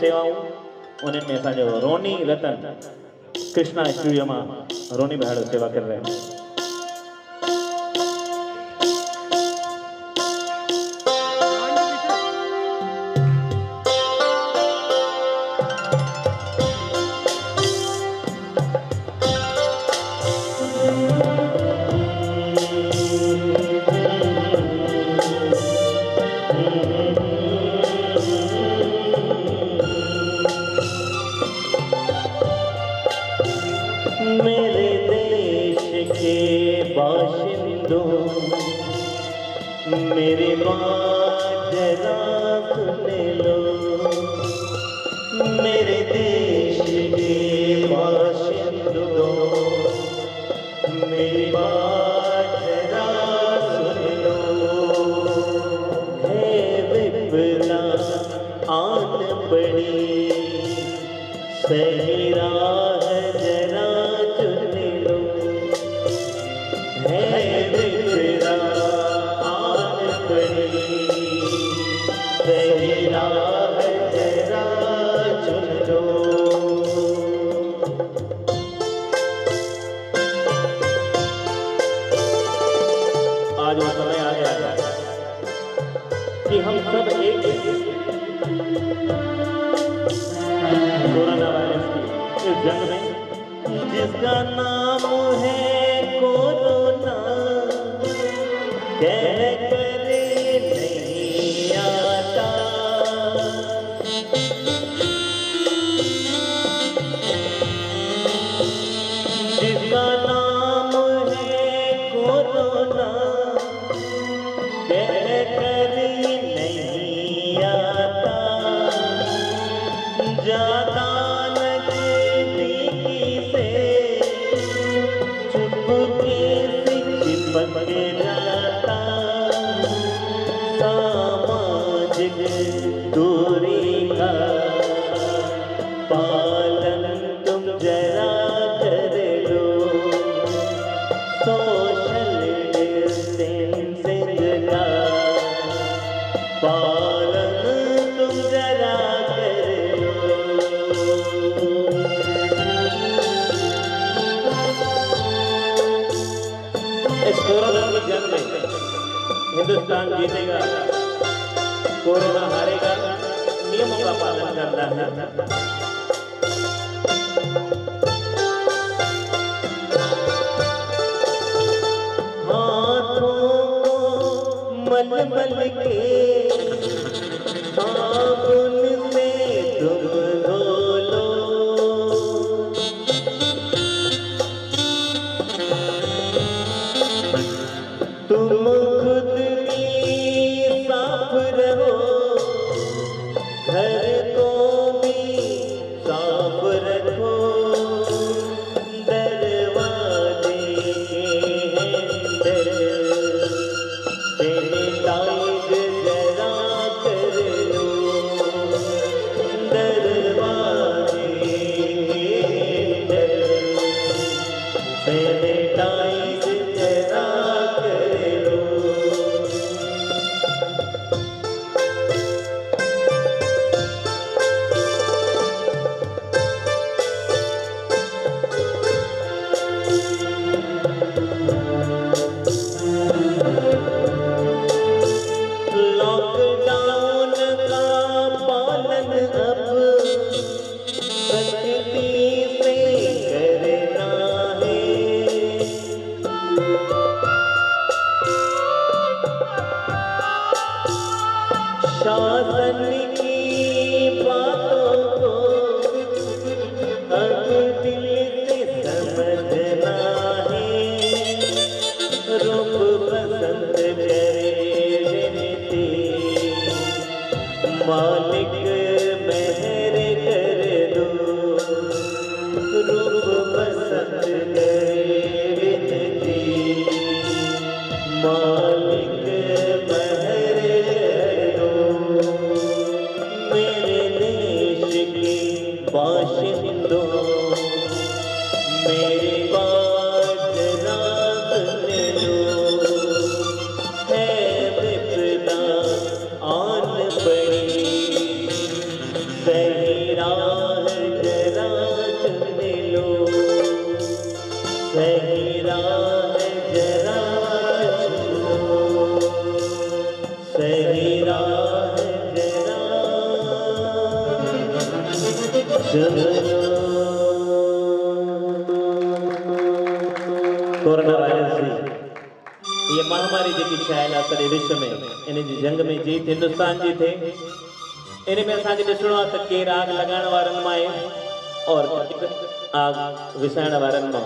सेवाऊं उन्हनि में असांजो रोनी रतन कृष्णा स्टूडियो मां रोनी भाई सेवा कर रहे हैं। मेरे देश के बाशिंदों मेरी बात जरा सुन लो। मेरे देश के बाशिंदों मेरी बात जरा सुन लो। है विपदा आन पड़ी सही राह जरा चुन लो। है विपदा आन पड़ी सही राह जरा चुन लो। आज वो समय आ गया कि हम सब एक कोरोना वायरस की इस जंग में, जिसका नाम है कोरोना, कह कर नहीं आता। जिसका नाम है कोरोना, कह कर नहीं आता। ज्यादा नजदीकी से चुपके से चिपक जाता। सामाजिक दूरी का पालन तुम जरा कर लो। सोशल डिस्टेंसिंग का पालन तुम जरा कर लो। इस कोरोना की जंग में हिंदुस्तान जीतेगा, कोरोना हारेगा, नियमों का पालन करना है। हाथों को मलमल के साबुन से तुम धो लो। तुम खुद भी साफ रहो, घर को भी साफ रखो। दरवाजे के हैंडल सैनिटाइज जरा कर लो। दरवाजे के हैंडल सैनिटाइज जरा कर लो। लॉकडाउन का पालन अब सख्ती से करना है। शासन की बातों को अब दिल से समझना है। रूप पसंद करे विनती, मालिक मेहर कर दो। रूप पसंद करे विनती, मालिक मेहर कर दो। मेरे देश के बाशिंदों मेरी बात जरा सुन लो। है विपदा आन पड़ी सही कोरोना वायरस जी ये महामारी जी छायल आहे सॼे विश्व में इन जी जंग में जीत हिंदुस्तान जी थे इन में असांखे ॾिसणो आहे त केरु आग लॻाइण वारनि मां आहे और आग विसाइण वारनि मां